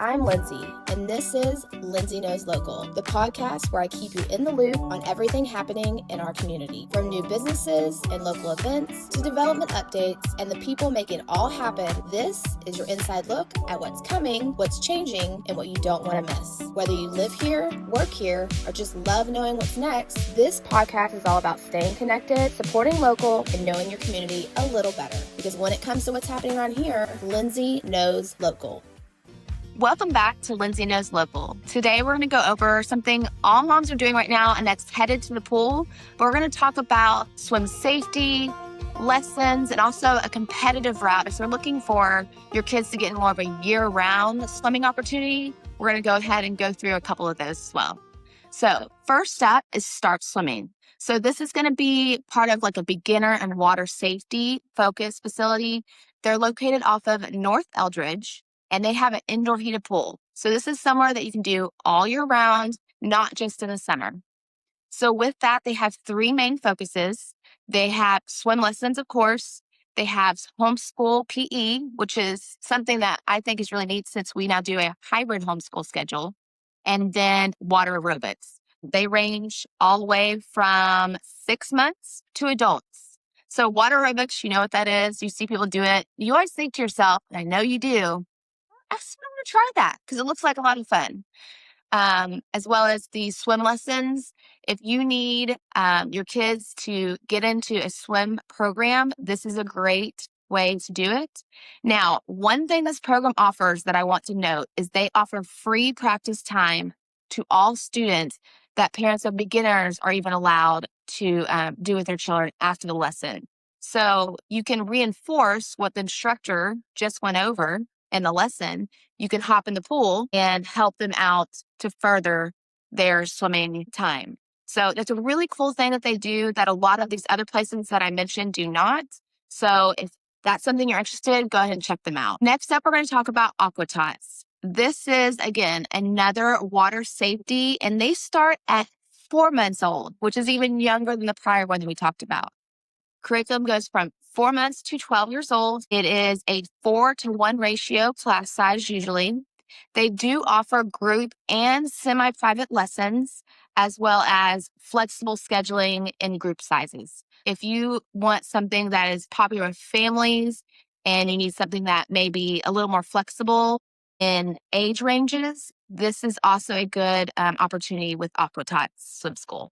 I'm Lindsay, and this is Lindsay Knows Local, the podcast where I keep you in the loop on everything happening in our community, from new businesses and local events to development updates and the people making it all happen. This is your inside look at what's coming, what's changing, and what you don't want to miss. Whether you live here, work here, or just love knowing what's next, this podcast is all about staying connected, supporting local, and knowing your community a little better. Because when it comes to what's happening around here, Lindsay knows local. Welcome back to Lindsay Knows Local. Today we're going to go over something all moms are doing right now, and that's headed to the pool. But we're going to talk about swim safety, lessons, and also a competitive route. If you're looking for your kids to get more of a year-round swimming opportunity, we're going to go ahead and go through a couple of those as well. So first up is start swimming. So this is going to be part of like a beginner and water safety focused facility. They're located off of North Eldridge, and they have an indoor heated pool. So this is somewhere that you can do all year round, not just in the summer. So with that, they have three main focuses. They have swim lessons, of course. They have homeschool PE, which is something that I think is really neat since we now do a hybrid homeschool schedule. And then water aerobics. They range all the way from 6 months to adults. So water aerobics, you know what that is. You see people do it. You always think to yourself, and I know you do, I just want to try that because it looks like a lot of fun. As well as the swim lessons. If you need your kids to get into a swim program, this is a great way to do it. Now, one thing this program offers that I want to note is they offer free practice time to all students that parents of beginners are even allowed to do with their children after the lesson. So you can reinforce what the instructor just went over in the lesson. You can hop in the pool and help them out to further their swimming time. So that's a really cool thing that they do that a lot of these other places that I mentioned do not. So if that's something you're interested in, go ahead and check them out. Next up, we're going to talk about Aqua Tots. This is, again, another water safety, and they start at 4 months old, which is even younger than the prior one that we talked about. Curriculum goes from 4 months to 12 years old. It is a 4-to-1 ratio class size usually. They do offer group and semi-private lessons, as well as flexible scheduling in group sizes. If you want something that is popular with families and you need something that may be a little more flexible in age ranges, this is also a good opportunity with Aqua Tots Swim School.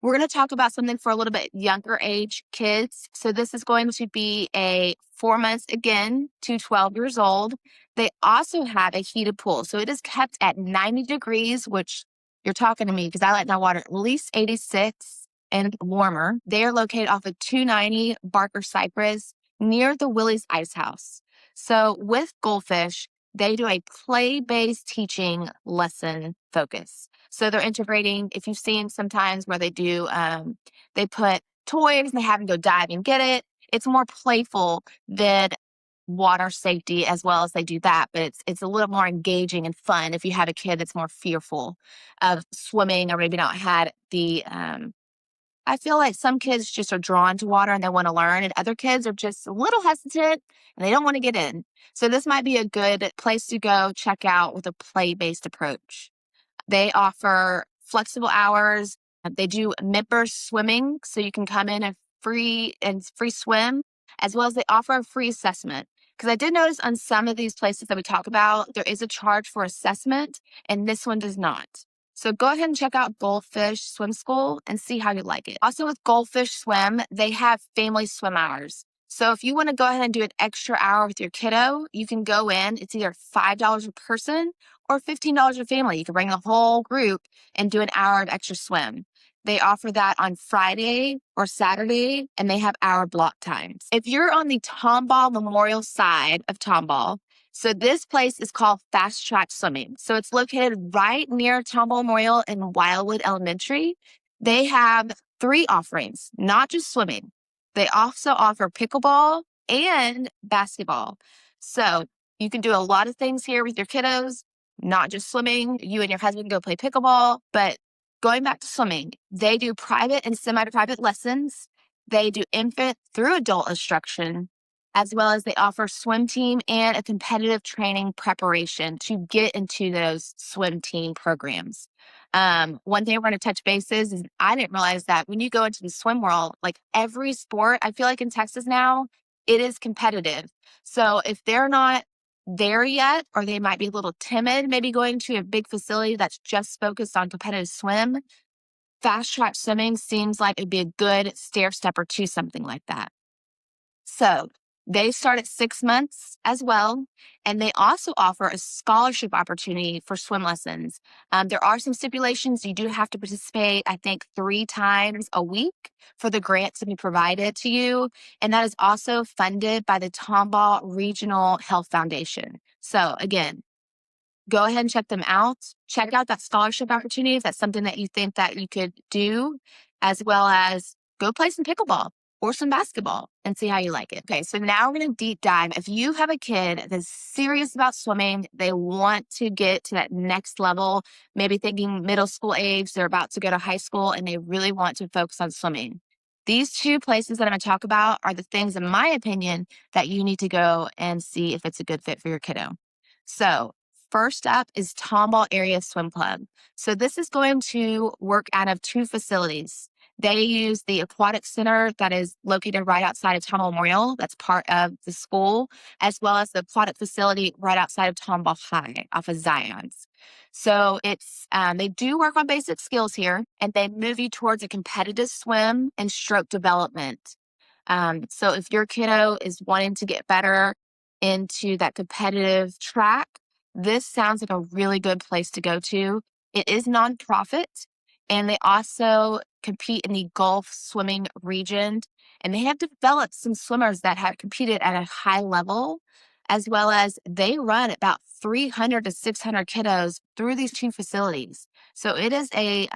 We're going to talk about something for a little bit younger age kids. So this is going to be a 4 months again to 12 years old. They also have a heated pool. So it is kept at 90 degrees, which you're talking to me because I like my water at least 86 and warmer. They are located off of 290 Barker Cypress near the Willie's Ice House. So with Goldfish, they do a play-based teaching lesson focus. So they're integrating, if you've seen sometimes where they do, they put toys and they have them go dive and get it. It's more playful than water safety as well as they do that, but it's a little more engaging and fun if you have a kid that's more fearful of swimming or maybe not had the, I feel like some kids just are drawn to water and they want to learn, and other kids are just a little hesitant and they don't want to get in. So this might be a good place to go check out with a play-based approach. They offer flexible hours. They do member swimming, so you can come in and free swim, as well as they offer a free assessment. Because I did notice on some of these places that we talk about, there is a charge for assessment, and this one does not. So go ahead and check out Goldfish Swim School and see how you like it. Also with Goldfish Swim, they have family swim hours. So if you want to go ahead and do an extra hour with your kiddo, you can go in. It's either $5 a person or $15 a family. You can bring the whole group and do an hour of extra swim. They offer that on Friday or Saturday, and they have hour block times. If you're on the Tomball Memorial side of Tomball, so this place is called Fast Track Swimming. So it's located right near Tomball Memorial and Wildwood Elementary. They have 3 offerings, not just swimming. They also offer pickleball and basketball. So you can do a lot of things here with your kiddos, not just swimming. You and your husband go play pickleball, but going back to swimming, they do private and semi-private lessons. They do infant through adult instruction. as well as they offer swim team and a competitive training preparation to get into those swim team programs. One thing we're going to touch bases is I didn't realize that when you go into the swim world, like every sport, I feel like in Texas now, it is competitive. So if they're not there yet, or they might be a little timid, maybe going to a big facility that's just focused on competitive swim, fast track swimming seems like it'd be a good stair stepper to something like that. So they start at 6 months as well, and they also offer a scholarship opportunity for swim lessons. There are some stipulations. You do have to participate, I think, 3 times a week for the grants to be provided to you, and that is also funded by the Tomball Regional Health Foundation. So again, go ahead and check them out. Check out that scholarship opportunity if that's something that you think that you could do, as well as go play some pickleball or some basketball and see how you like it. Okay, so now we're going to deep dive. If you have a kid that's serious about swimming, they want to get to that next level, maybe thinking middle school age, they're about to go to high school, and they really want to focus on swimming. These 2 places that I'm going to talk about are the things, in my opinion, that you need to go and see if it's a good fit for your kiddo. So first up is Tomball Area Swim Club. So this is going to work out of 2 facilities. They use the aquatic center that is located right outside of Tomball Memorial. That's part of the school, as well as the aquatic facility right outside of Tomball High off of Zion's. So it's they do work on basic skills here, and they move you towards a competitive swim and stroke development. So if your kiddo is wanting to get better into that competitive track, this sounds like a really good place to go to. It is nonprofit, and they also compete in the Gulf swimming region. And they have developed some swimmers that have competed at a high level, as well as they run about 300 to 600 kiddos through these 2 facilities. So it is a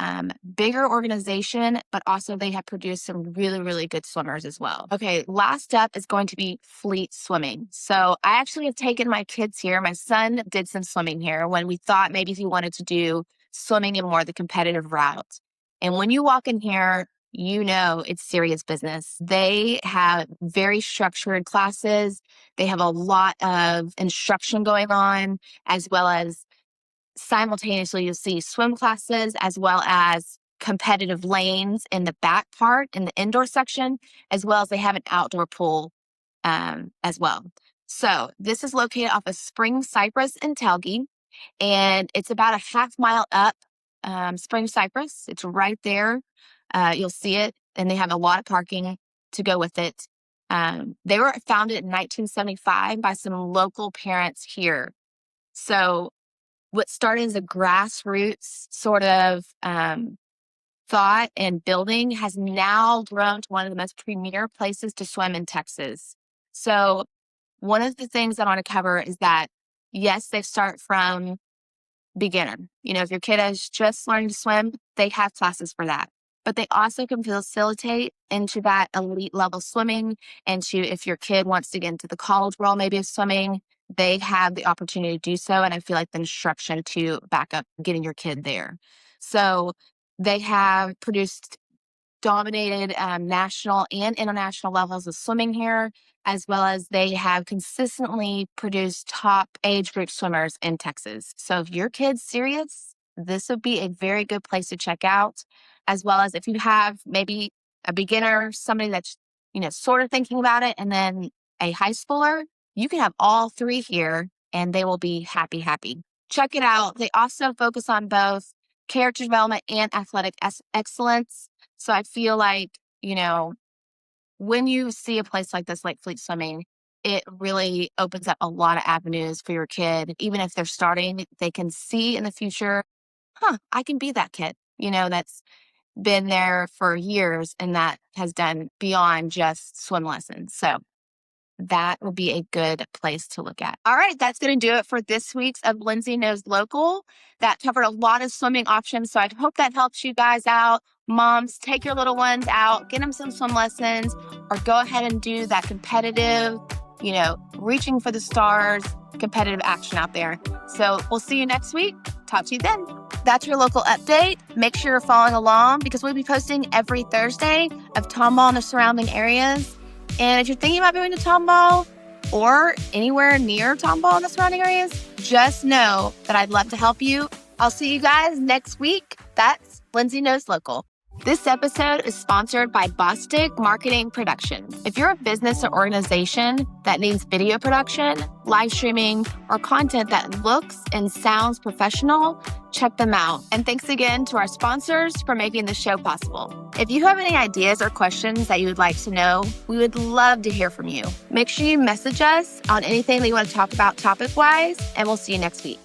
bigger organization, but also they have produced some really, really good swimmers as well. Okay, last up is going to be fleet swimming. So I actually have taken my kids here. My son did some swimming here when we thought maybe he wanted to do swimming in more of the competitive route. And when you walk in here, you know it's serious business. They have very structured classes. They have a lot of instruction going on, as well as simultaneously you'll see swim classes, as well as competitive lanes in the back part in the indoor section, as well as they have an outdoor pool as well. So this is located off of Spring Cypress in Telge, and it's about a half-mile up Spring Cypress. It's right there. You'll see it, and they have a lot of parking to go with it. They were founded in 1975 by some local parents here. So what started as a grassroots sort of thought and building has now grown to one of the most premier places to swim in Texas. So one of the things I want to cover is that, yes, they start from beginner. You know, if your kid is just learning to swim, they have classes for that. But they also can facilitate into that elite level swimming, and to if your kid wants to get into the college world maybe of swimming, they have the opportunity to do so. And I feel like the instruction to back up getting your kid there. So they have produced dominated national and international levels of swimming here, as well as they have consistently produced top age group swimmers in Texas. So if your kid's serious, this would be a very good place to check out, as well as if you have maybe a beginner, somebody that's, you know, sort of thinking about it, and then a high schooler, you can have all 3 here and they will be happy. Check it out. They also focus on both character development and athletic excellence. So I feel like, you know, when you see a place like this, like Fleet Swimming, it really opens up a lot of avenues for your kid. Even if they're starting, they can see in the future, I can be that kid, you know, that's been there for years and that has done beyond just swim lessons. So that will be a good place to look at. All right, that's going to do it for this week's of Lindsay Knows Local. That covered a lot of swimming options, so I hope that helps you guys out. Moms, take your little ones out, get them some swim lessons, or go ahead and do that competitive, you know, reaching for the stars, competitive action out there. So we'll see you next week. Talk to you then. That's your local update. Make sure you're following along because we'll be posting every Thursday of Tomball and the surrounding areas. And if you're thinking about moving to Tomball or anywhere near Tomball and the surrounding areas, just know that I'd love to help you. I'll see you guys next week. That's Lindsay Knows Local. This episode is sponsored by Bostic Marketing Productions. If you're a business or organization that needs video production, live streaming, or content that looks and sounds professional, check them out. And thanks again to our sponsors for making the show possible. If you have any ideas or questions that you would like to know, we would love to hear from you. Make sure you message us on anything that you want to talk about topic-wise, and we'll see you next week.